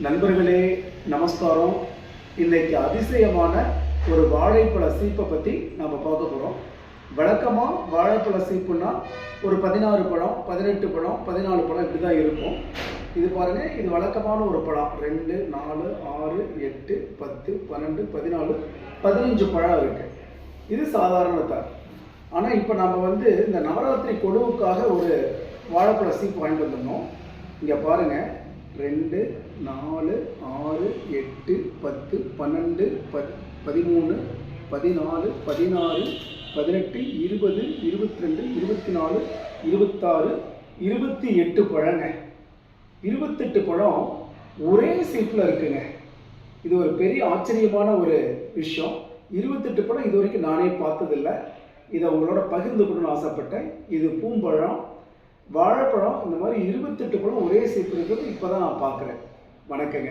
நண்பர்களே நமஸ்காரம். இன்னைக்கு அதிசயமான ஒரு வாழைப்பழ சீப்பை பற்றி நம்ம பார்க்க போகிறோம். வழக்கமாக வாழைப்பழ சீப்புன்னா ஒரு 16 பழம், 18 பழம், 14 பழம் இப்படி தான் இருக்கும். இது பாருங்கள், இது வழக்கமான ஒரு பழம். 2, 4, 6, 8, 10, 12, 14, 15 பழம் இருக்குது. இது சாதாரணத்தான். ஆனால் இப்போ நம்ம இந்த நவராத்திரி கொழுவுக்காக ஒரு வாழைப்பழ சீப்பு வாங்கிட்டு வந்துடணும். இங்கே பாருங்கள், 2, 4, 6, 8, 10, 12, 13, 14, 16, 18, 20, 22, 24, 26, 28 பழங்க. 28 பழம் ஒரே சீப்பில் இருக்குங்க. இது ஒரு பெரிய ஆச்சரியமான ஒரு விஷயம். 28 பழம் இது வரைக்கும் நானே பார்த்ததில்லை. இதை உங்களோட பகிர்ந்துக்கணும்னு ஆசைப்பட்டேன். இது பூம்பழம், வாழைப்பழம், இந்த மாதிரி 28 பழம் ஒரே சீப்பு இருக்கிறது இப்போ தான் நான் பார்க்குறேன். வணக்கங்க.